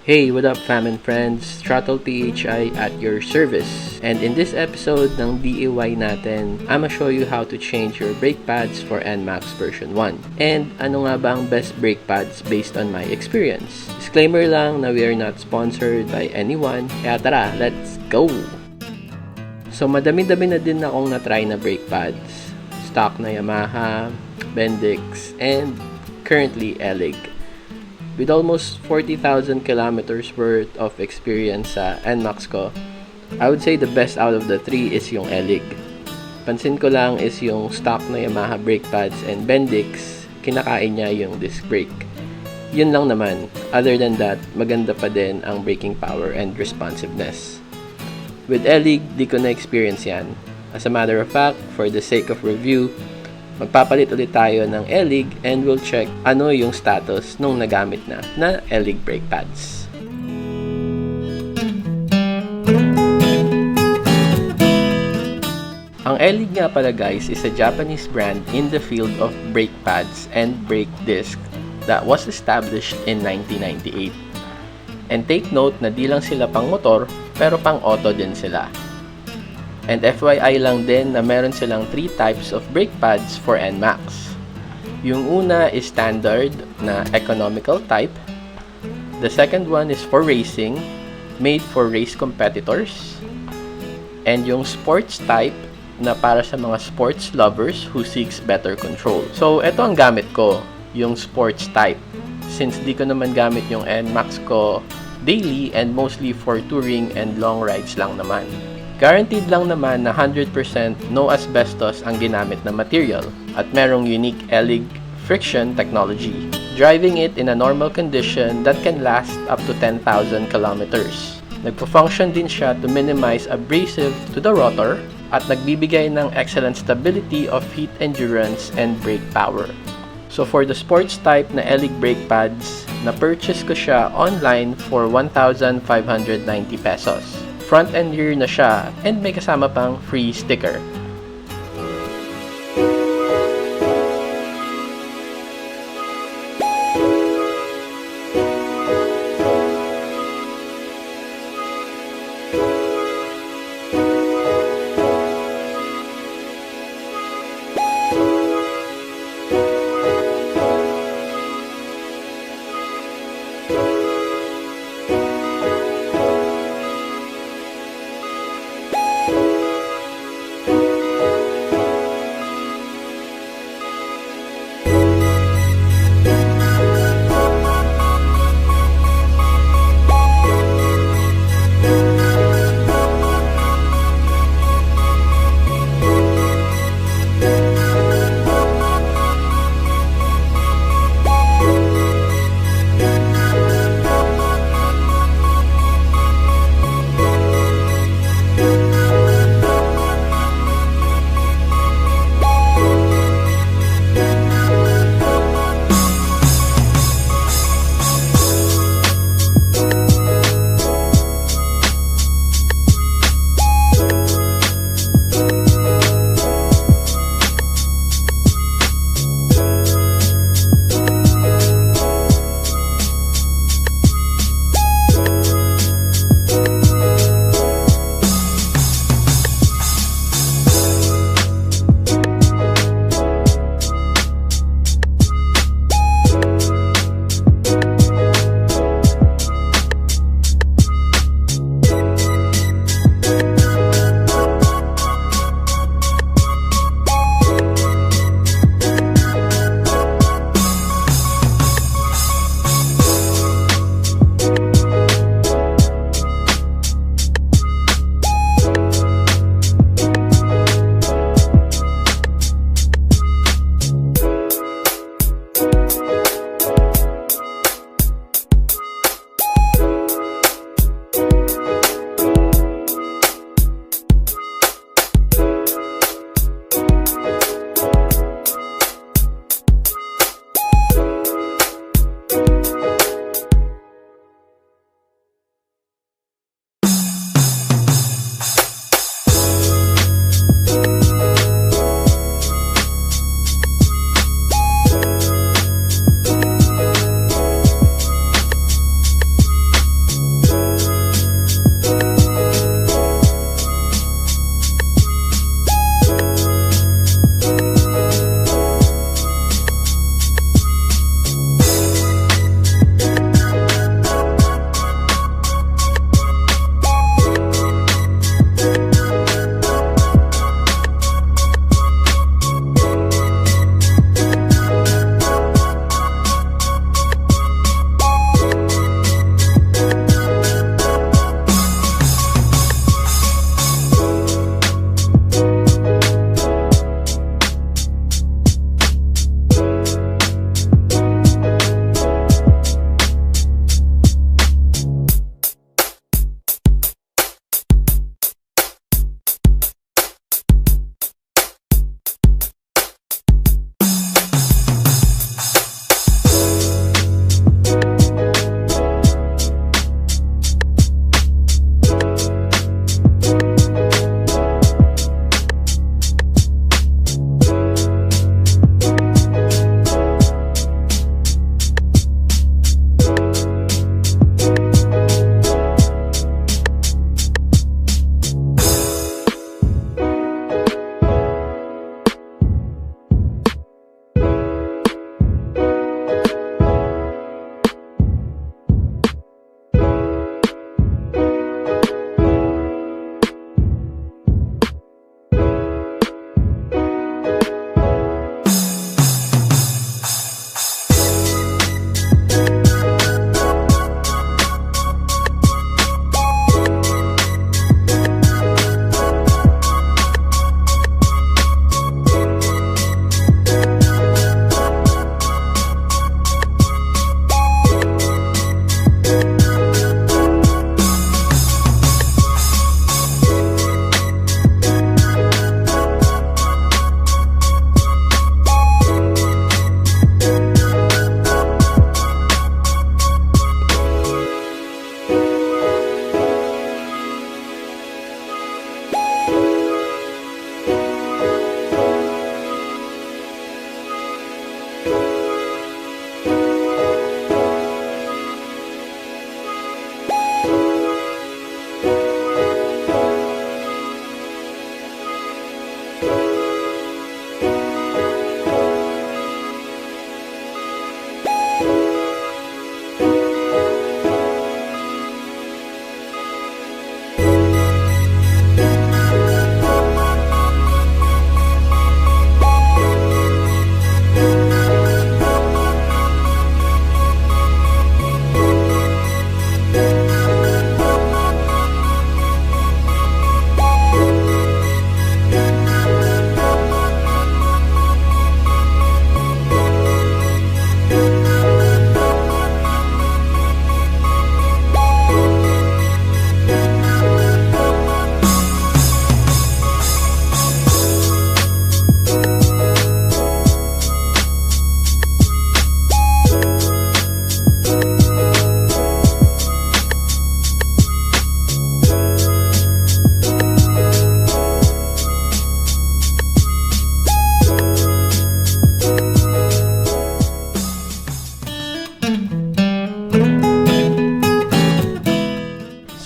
Hey, what up fam and friends? Throttle PHI at your service. And in this episode ng DIY natin, I'ma show you how to change your brake pads for Nmax version 1. And ano nga ba ang best brake pads based on my experience. Disclaimer lang na we are not sponsored by anyone, kaya tara, let's go! So madami-dami na din akong na-try na brake pads. Stock na Yamaha, Bendix, and currently Elig. With almost 40,000 kilometers worth of experience sa Nmax ko, I would say the best out of the three is yung Elig. Pansin ko lang is yung stock na Yamaha brake pads and Bendix, kinakain niya yung disc brake. Yun lang naman. Other than that, maganda pa din ang braking power and responsiveness. With Elig, di ko na-experience yan. As a matter of fact, for the sake of review, magpapalit ulit tayo ng Elig and we'll check ano yung status nung nagamit na Elig Brake Pads. Ang Elig nga pala guys is a Japanese brand in the field of brake pads and brake disc that was established in 1998. And take note na di lang sila pang motor pero pang auto din sila. And FYI lang din na meron silang 3 types of brake pads for Nmax. Yung una is standard na economical type. The second one is for racing, made for race competitors. And yung sports type na para sa mga sports lovers who seeks better control. So, ito ang gamit ko, yung sports type. Since di ko naman gamit yung Nmax ko daily and mostly for touring and long rides lang naman. Guaranteed lang naman na 100% no asbestos ang ginamit na material at merong unique Elig friction technology, driving it in a normal condition that can last up to 10,000 kilometers. Nagpo-function din siya to minimize abrasive to the rotor at nagbibigay ng excellent stability of heat endurance and brake power. So for the sports type na Elig brake pads, na-purchase ko siya online for 1,590 pesos. Front and rear na siya and may kasama pang free sticker.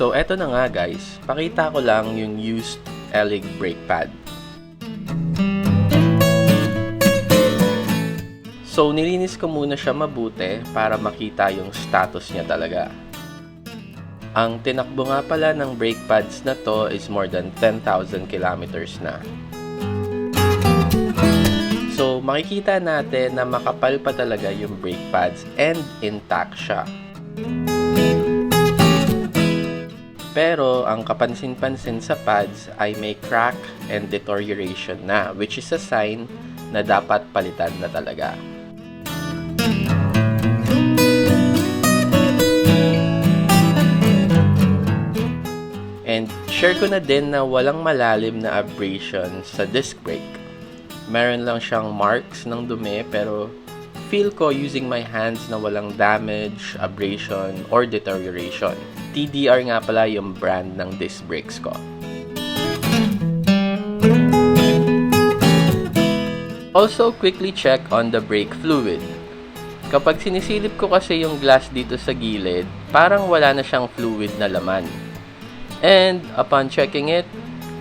So eto na nga guys, pakita ko lang yung used Elig Brake Pad. So nilinis ko muna siya mabuti para makita yung status niya talaga. Ang tinakbo nga pala ng brake pads na to is more than 10,000 kilometers na. So makikita natin na makapal pa talaga yung brake pads and intact siya. Pero ang kapansin-pansin sa pads ay may crack and deterioration na, which is a sign na dapat palitan na talaga. And share ko na din na walang malalim na abrasion sa disc brake. Meron lang siyang marks ng dumi pero feel ko using my hands na walang damage, abrasion, or deterioration. TDR nga pala yung brand ng disc brakes ko. Also, quickly check on the brake fluid. Kapag sinisilip ko kasi yung glass dito sa gilid, parang wala na siyang fluid na laman. And upon checking it,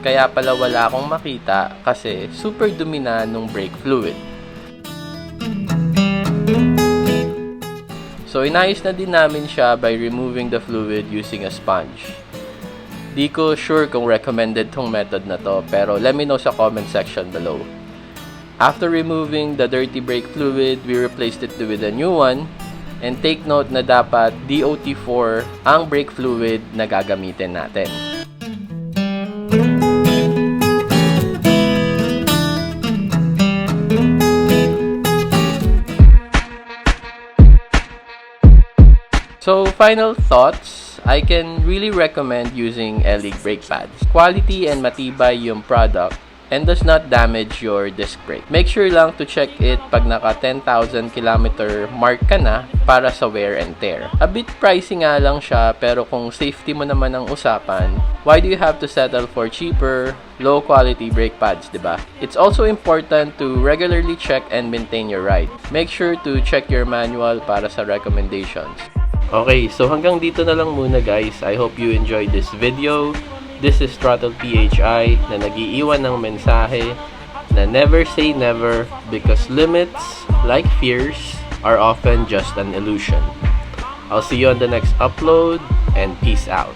kaya pala wala akong makita kasi super dumi na nung brake fluid. So inayos na din namin siya by removing the fluid using a sponge. Di ko sure kung recommended tong method na to, pero let me know sa comment section below. After removing the dirty brake fluid, we replaced it with a new one. And take note na dapat DOT4 ang brake fluid na gagamitin natin. So, final thoughts, I can really recommend using Elig Brake Pads. Quality and matibay yung product and does not damage your disc brake. Make sure lang to check it pag naka 10,000 kilometer mark ka na para sa wear and tear. A bit pricey nga lang siya, pero kung safety mo naman ang usapan, why do you have to settle for cheaper, low quality brake pads, diba? It's also important to regularly check and maintain your ride. Make sure to check your manual para sa recommendations. Okay, so hanggang dito na lang muna guys. I hope you enjoyed this video. This is Throttle PHI na nag-iiwan ng mensahe na never say never because limits, like fears, are often just an illusion. I'll see you on the next upload and peace out.